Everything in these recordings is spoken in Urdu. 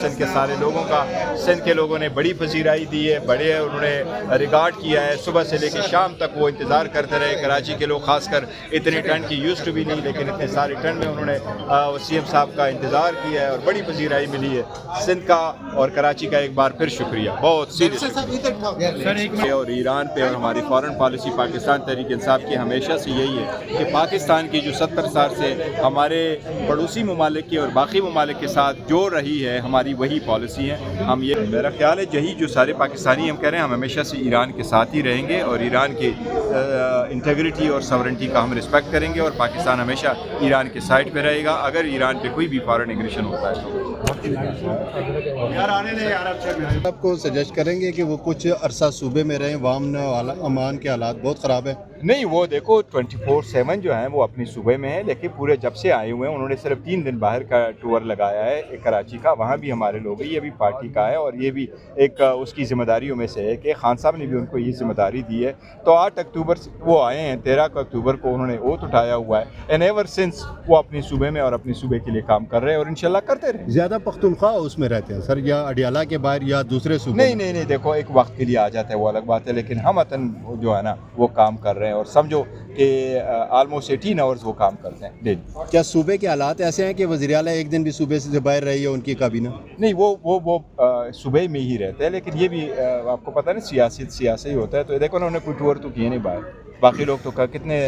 سندھ کے سارے لوگوں کا سندھ کے لوگوں نے بڑی پذیرائی دی ہے، بڑے انہوں نے ریگارڈ کیا ہے، صبح سے لے کے شام تک وہ انتظار کرتے رہے۔ کراچی کے لوگ خاص کر اتنے ٹنڈ کی یوز ٹو بھی نہیں، لیکن اتنے سارے ٹنڈ میں انہوں نے سی ایم صاحب کا انتظار کیا ہے اور بڑی پذیرائی ملی ہے۔ سندھ کا اور کراچی کا ایک بار پھر شکریہ، بہت سیریس اور ایران پہ اور ہماری فارن پالیسی پاکستان تحریک انصاف کی ہمیشہ سے یہی ہے کہ پاکستان کی جو 70 سال سے ہمارے پڑوسی ممالک کی اور باقی ممالک کے ساتھ جو رہی ہے ہماری وہی پالیسی ہے۔ ہم یہ میرا خیال ہے یہی جو سارے پاکستانی ہم کہہ رہے ہیں، ہم ہمیشہ سے ایران کے ساتھ ہی رہیں گے اور ایران کی انٹیگریٹی اور ساورنٹی کا ہم رسپیکٹ کریں گے اور پاکستان ہمیشہ ایران کے سائڈ پہ رہے گا اگر ایران پہ کوئی بھی فارن ایگریشن ہوتا ہے تو۔ آپ کو سجیسٹ کریں گے کہ وہ کچھ عرصہ صوبے میں رہیں، وہاں امان کے حالات بہت خراب ہیں؟ نہیں، وہ دیکھو 24/7 جو ہیں وہ اپنی صوبے میں ہیں، لیکن پورے جب سے آئے ہوئے ہیں انہوں نے صرف 3 دن باہر کا ٹور لگایا ہے کراچی کا، وہاں بھی ہمارے لوگ ہیں، یہ بھی پارٹی کا ہے اور یہ بھی ایک اس کی ذمہ داریوں میں سے ہے کہ خان صاحب نے بھی ان کو یہ ذمہ داری دی ہے۔ تو 8 اکتوبر سے وہ آئے ہیں، 13 اکتوبر کو انہوں نے اوتھ اٹھایا ہوا ہے، اینڈ ایور سنس وہ اپنی صوبے میں اور اپنی صوبے کے لیے کام کر رہے ہیں اور انشاءاللہ کرتے رہیں۔ زیادہ پختونخوا اس میں رہتے ہیں سر، یا اڈیالہ کے باہر یا دوسرے صوبے؟ نہیں، دیکھو ایک وقت کے لیے آ جاتا ہے وہ الگ بات ہے، لیکن ہم وطن جو ہے نا وہ کام کر رہے ہیں اور سمجھو کہ آلموسٹ 18 آورز وہ کام کرتے ہیں ڈیلی۔ کیا صوبے کے حالات ایسے ہیں کہ وزیر اعلیٰ ایک دن بھی صوبے سے باہر رہی ہے ان کی کابینہ؟ نہیں، وہ صوبے میں ہی رہتے ہیں، لیکن یہ بھی آپ کو پتہ نہیں سیاسی ہوتا ہے، تو دیکھو نا انہوں نے کوئی ٹور تو کیے نہیں باہر، باقی لوگ تو کتنے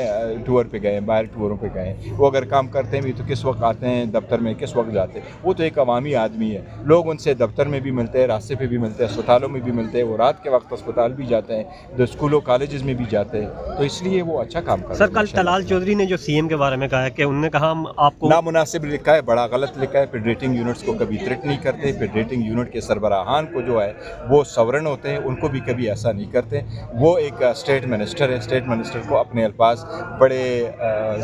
ٹور پہ گئے ہیں، باہر ٹوروں پہ گئے ہیں، وہ اگر کام کرتے ہیں بھی تو کس وقت آتے ہیں دفتر میں، کس وقت جاتے ہیں، وہ تو ایک عوامی آدمی ہے، لوگ ان سے دفتر میں بھی ملتے ہیں، راستے پہ بھی ملتے ہیں، اسپتالوں میں بھی ملتے ہیں، وہ رات کے وقت اسپتال بھی جاتے ہیں، اسکولوں کالجز میں بھی جاتے ہیں، تو اس لیے وہ اچھا کام کرتے ہیں۔ سر کل طلال چودھری نے جو سی ایم کے بارے میں کہا ہے کہ انہوں نے کہا ہم آپ کو نامناسب لکھا ہے، بڑا غلط لکھا ہے، فیڈریٹنگ یونٹس کو کبھی تھریٹ نہیں کرتے، فیڈریٹنگ یونٹ کے سربراہان کو جو ہے وہ سورن ہوتے ہیں، ان کو بھی کبھی ایسا نہیں کرتے، وہ ایک اسٹیٹ منسٹر ہے، اسٹیٹ منسٹر کو اپنے الفاظ بڑے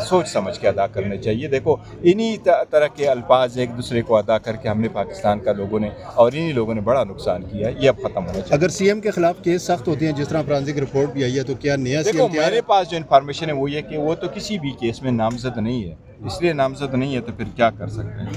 سوچ سمجھ کے ادا کرنے چاہیے۔ دیکھو انہی طرح کے الفاظ ایک دوسرے کو ادا کر کے ہم نے پاکستان کا لوگوں نے اور انہی لوگوں نے بڑا نقصان کیا ہے، یہ اب ختم ہونا چاہیے۔ اگر سی ایم کے خلاف کیس سخت ہوتے ہیں جس طرح فرانسک رپورٹ بھی آئی ہے تو کیا نیا سی دیکھو ایم تیار میرے ہے؟ پاس جو انفارمیشن ہے وہ یہ کہ وہ تو کسی بھی کیس میں نامزد نہیں ہے، اس لیے نامزد نہیں ہے تو پھر کیا کر سکتے ہیں۔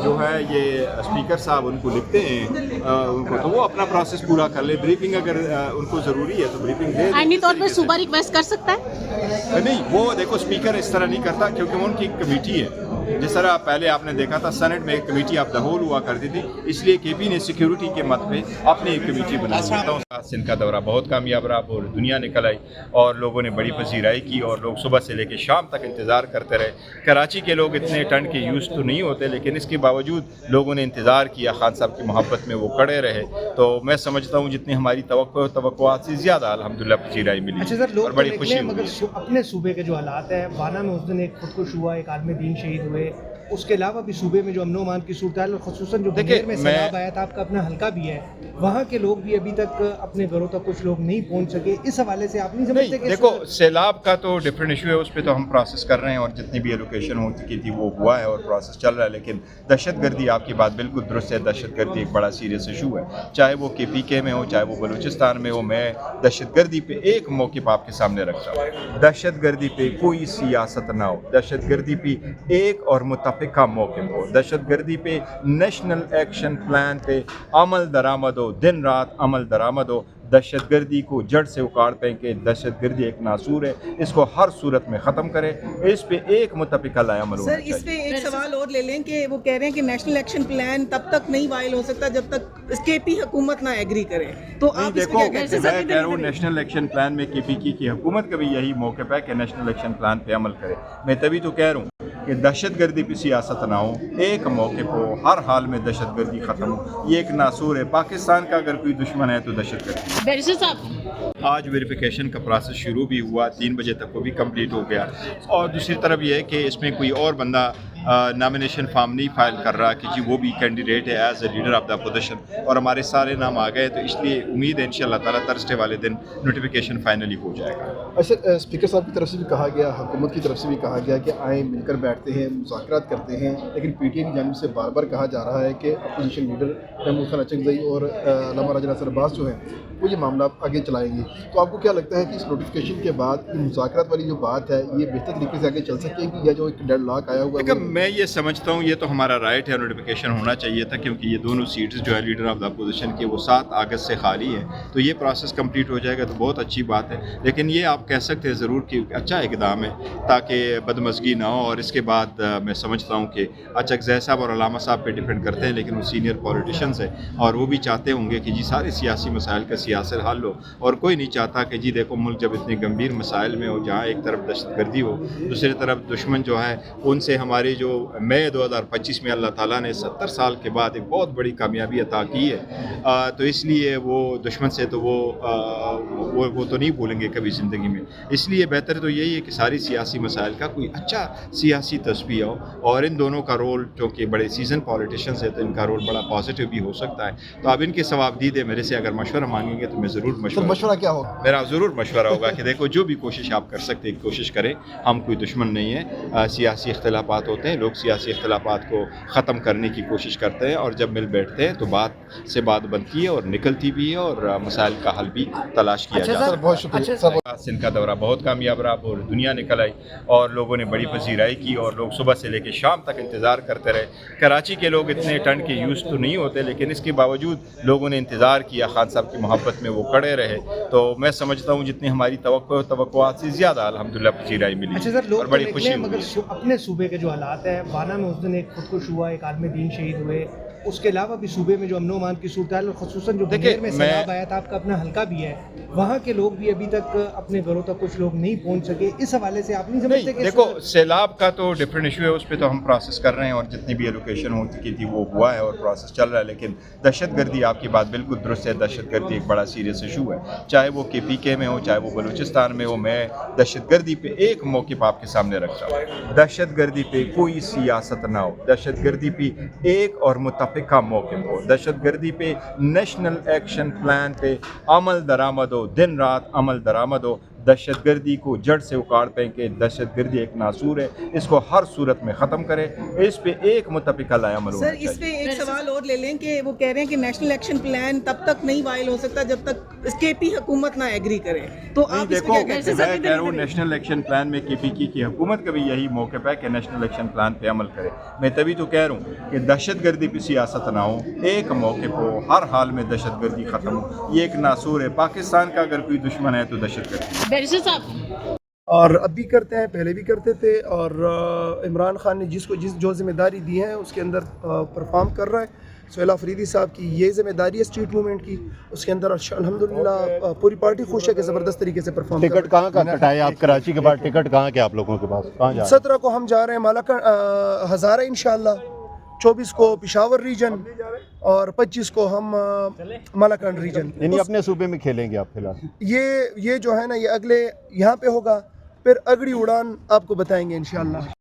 جو ہے یہ اسپیکر صاحب ان کو لکھتے ہیں ان کو، تو وہ اپنا پروسیس پورا کر لے، بریفنگ اگر ان کو ضروری ہے تو بریفنگ دے دیں۔ آئینی طور پہ صوبہ ریکویسٹ کر سکتا ہے؟ نہیں، وہ دیکھو اسپیکر اس طرح نہیں کرتا کیونکہ وہ ان کی ایک کمیٹی ہے، جس طرح پہلے آپ نے دیکھا تھا سینٹ میں ایک کمیٹی آف دا ہول ہوا کرتی تھی، اس لیے کے پی نے سیکیورٹی کے مت پہ اپنی ایک کمیٹی بنا لی۔ سندھ کا دورہ بہت کامیاب رہا، پوری دنیا نکل آئی اور لوگوں نے بڑی پذیرائی کی اور لوگ صبح سے لے کے شام تک انتظار کرتے رہے۔ کراچی کے لوگ اتنے ٹنڈ کے یوز تو نہیں ہوتے، لیکن اس کے باوجود لوگوں نے انتظار کیا، خان صاحب کی محبت میں وہ کڑے رہے، تو میں سمجھتا ہوں جتنی ہماری توقعات سے زیادہ الحمدللہ پذیرائی ملی۔ اچھا سر، لوگ اور بڑی تو خوشی مگر اپنے صوبے کے جو حالات ہیں، وانا میں اس دن ایک خودکش ہوا، ایک عالم دین شہید ہوئے، اس کے علاوہ بھی صوبے میں جو امن و امان کی صورتحال اور خصوصاً جو بنیر میں سیلاب آیا تھا، آپ کا اپنا حلقہ بھی ہے، وہاں کے لوگ بھی ابھی تک اپنے گھروں تک کچھ لوگ نہیں پہنچ سکے، اس حوالے سے آپ نہیں سمجھتے کہ دیکھو سیلاب کا تو ڈفرینٹ ایشو ہے، اس پہ تو ہم پروسیس کر رہے ہیں اور جتنی بھی ایلوکیشن ہو چکی تھی وہ ہوا ہے اور پروسیس چل رہا ہے، لیکن دہشت گردی آپ کی بات بالکل درست ہے، دہشت گردی ایک بڑا سیریس ایشو ہے، چاہے وہ کے پی کے میں ہو، چاہے وہ بلوچستان میں ہو۔ میں دہشت گردی پہ ایک موقف آپ کے سامنے رکھتا ہوں، دہشت گردی پہ کوئی سیاست نہ ہو، دہشت گردی پہ ایک اور متفقہ موقف ہو، دہشت گردی پہ نیشنل ایکشن پلان پہ عمل درآمد ہو، دن رات عمل درآمد ہو، دہشت گردی کو جڑ سے اکاڑ پھینکے۔ دہشت گردی ایک ناسور ہے، اس کو ہر صورت میں ختم کرے، اس پہ ایک متفقہ لائے عمل ہونا چاہیے۔ سر اس پہ ایک سوال اور لے لیں کہ وہ کہہ رہے ہیں کہ نیشنل ایکشن پلان تب تک نہیں وائل ہو سکتا جب تک اس کے پی حکومت نہ ایگری کرے، تو آپ اس دیکھو پہ کیا کہتے ہیں؟ میں کہہ رہا ہوں نیشنل ایکشن پلان میں کے پی کی حکومت کا بھی یہی موقف ہے کہ نیشنل ایکشن پلان پہ عمل کرے۔ میں تبھی تو کہہ رہا ہوں کہ دہشت گردی پہ سیاست نہ ہو، ایک موقف ہو، ہر حال میں دہشت گردی ختم ہو، یہ ایک ناسور ہے۔ پاکستان کا اگر کوئی دشمن ہے تو دہشت گردی۔ بیرسٹر صاحب، آج ویریفیکیشن کا پروسیس شروع بھی ہوا، 3 بجے تک وہ بھی کمپلیٹ ہو گیا، اور دوسری طرف یہ ہے کہ اس میں کوئی اور بندہ نامینیشن فارم نہیں فائل کر رہا کہ جی وہ بھی کینڈیڈیٹ ہے as a leader of the opposition, اور ہمارے سارے نام آ گئے، تو اس لیے امید ہے انشاءاللہ تعالیٰ تھرسڈے والے دن نوٹیفیکیشن فائنلی ہو جائے گا۔ اچھا، اسپیکر صاحب کی طرف سے بھی کہا گیا، حکومت کی طرف سے بھی کہا گیا کہ آئیں مل کر بیٹھتے ہیں، مذاکرات کرتے ہیں، لیکن پی ٹی آئی کی جانب سے بار بار کہا جا رہا ہے کہ اپوزیشن لیڈر محمود خان اچکزئی اور علامہ راجہ ناصر عباس جو ہیں وہ یہ معاملہ آگے چلائیں گے، تو آپ کو کیا لگتا ہے کہ اس نوٹیفیکیشن کے بعد مذاکرات والی جو بات ہے یہ بہتر طریقے سے آگے چل سکے گی، یا جو ایک ڈیڈ لاک آیا ہوا ہے؟ میں یہ سمجھتا ہوں یہ تو ہمارا رائٹ ہے, نوٹیفیکیشن ہونا چاہیے تھا کیونکہ یہ دونوں سیٹس جو ہے لیڈر آف دا اپوزیشن کی وہ 7 اگست سے خالی ہے, تو یہ پروسیس کمپلیٹ ہو جائے گا تو بہت اچھی بات ہے. لیکن یہ آپ کہہ سکتے ہیں ضرور کہ اچھا اقدام ہے تاکہ بدمزگی نہ ہو. اور اس کے بعد میں سمجھتا ہوں کہ اچکزئی صاحب اور علامہ صاحب پہ ڈیپینڈ کرتے ہیں, لیکن وہ سینئر پولیٹیشینز ہیں اور وہ بھی چاہتے ہوں گے کہ جی سارے سیاسی مسائل کا سیاست حل ہو. اور کوئی نہیں چاہتا کہ جی دیکھو ملک جب اتنے گمبھیر مسائل میں ہو, جہاں ایک طرف دہشت گردی ہو, دوسری طرف دشمن جو ہے ان سے ہماری جو مئی 2025 میں اللہ تعالیٰ نے 70 سال کے بعد ایک بہت بڑی کامیابی عطا کی ہے, تو اس لیے وہ دشمن سے تو وہ تو نہیں بھولیں گے کبھی زندگی میں. اس لیے بہتر تو یہی ہے کہ ساری سیاسی مسائل کا کوئی اچھا سیاسی تصفیہ ہو, اور ان دونوں کا رول چونکہ بڑے سیزن پولیٹیشینز ہیں تو ان کا رول بڑا پازیٹیو بھی ہو سکتا ہے. تو اب ان کے ثواب دید ہے, میرے سے اگر مشورہ مانگیں گے تو میں ضرور مشورہ کیا ہوگا؟ میرا ضرور مشورہ ہوگا کہ دیکھو جو بھی کوشش آپ کر سکتے ہیں کوشش کریں, ہم کوئی دشمن نہیں ہیں. سیاسی اختلافات ہوتے ہیں, لوگ سیاسی اختلافات کو ختم کرنے کی کوشش کرتے ہیں, اور جب مل بیٹھتے ہیں تو بات سے بات بنتی ہے اور نکلتی بھی ہے, اور مسائل کا حل بھی تلاش کیا جاتا ہے. بہت شکریہ سر. سندھ کا دورہ بہت کامیاب رہا, پوری دنیا نکل آئی اور لوگوں نے بڑی پذیرائی کی, اور لوگ صبح سے لے کے شام تک انتظار کرتے رہے. کراچی کے لوگ اتنے ٹھنڈ کے یوز تو نہیں ہوتے, لیکن اس کے باوجود لوگوں نے انتظار کیا, خان صاحب کی محبت میں وہ کڑے رہے. تو میں سمجھتا ہوں جتنی ہماری توقعات سے زیادہ الحمدللہ پذیرائی ملی. اچھا سر, لوگ اور بڑی تو خوشی نکلے ہوئی. مگر اپنے صوبے کے جو حالات ہیں, وانا میں اس دن ایک خودکش ہوا, ایک عالم دین شہید ہوئے, اس کے علاوہ بھی صوبے میں جو امن و امان کی صورتحال, اور خصوصاً جو بنیر میں سیلاب آیا تھا, آپ کا اپنا حلقہ بھی ہے, وہاں کے لوگ بھی ابھی تک اپنے گھروں تک کچھ لوگ نہیں پہنچ سکے. اس حوالے سے آپ نہیں سمجھتے کہ دیکھو سیلاب کا تو ڈفرینٹ ایشو ہے, اس پہ تو ہم پروسیس کر رہے ہیں, اور جتنی بھی ایلوکیشن ہو چکی تھی وہ ہوا ہے اور پروسیس چل رہا ہے. لیکن دہشت گردی, آپ کی بات بالکل درست ہے, دہشت گردی ایک بڑا سیریس ایشو ہے, چاہے وہ KPK میں ہو, چاہے وہ بلوچستان میں ہو. میں دہشت گردی پہ ایک موقف آپ کے سامنے رکھتا ہوں, دہشت گردی پہ کوئی سیاست نہ ہو, دہشت گردی پہ ایک اور متفقہ موقف ہو, دہشت گردی پہ نیشنل ایکشن پلان پہ عمل درآمد ہو, دن رات عمل درآمد ہو. دہشت گردی کو جڑ سے اکاڑ پھینکے. دہشت گردی ایک ناسور ہے, اس کو ہر صورت میں ختم کرے. اس پہ ایک متفقہ عمل ہونا سر چاہیے. اس پہ ایک سوال اور لے لیں کہ وہ کہہ رہے ہیں کہ نیشنل ایکشن پلان تب تک نہیں وائل ہو سکتا جب تک KP حکومت نہ ایگری کرے. تو آپ اس پہ دیکھو کیا کہتے میں ہیں؟ کہہ رہا ہوں نیشنل ایکشن پلان میں KPK کی حکومت کا بھی یہی موقف ہے کہ نیشنل ایکشن پلان پہ عمل کرے. میں تبھی تو کہہ رہا ہوں کہ دہشت گردی پہ سیاست نہ ہو, ایک موقف ہو, ہر حال میں دہشت گردی ختم ہو. یہ ایک ناسور ہے. پاکستان کا اگر کوئی دشمن ہے تو دہشت گردی. بیرسٹر صاحب اور اب بھی کرتے ہیں, پہلے بھی کرتے تھے, اور عمران خان نے جو ذمہ داری دی ہے اس کے اندر پرفارم کر رہا ہے. سہیل آفریدی صاحب کی یہ ذمہ داری ہے اسٹریٹ موومنٹ کی, اس کے اندر الحمدللہ پوری پارٹی خوش ہے کہ زبردست طریقے سے پرفارم کر رہا ہے. ٹکٹ کہاں کا کٹائے آپ کراچی کے بعد؟ ٹکٹ کہاں کے آپ لوگوں کے پاس؟ کہاں جا رہے ہیں؟ 17 کو ہم جا رہے ہیں مالاکنڈ ہزارہ انشاءاللہ, 24 کو پشاور ریجن, اور 25 کو ہم مالاکنڈ ریجن. یعنی اپنے صوبے میں کھیلیں گے آپ فی الحال؟ یہ جو ہے نا یہ اگلے یہاں پہ ہوگا, پھر اگلی اڑان آپ کو بتائیں گے انشاءاللہ.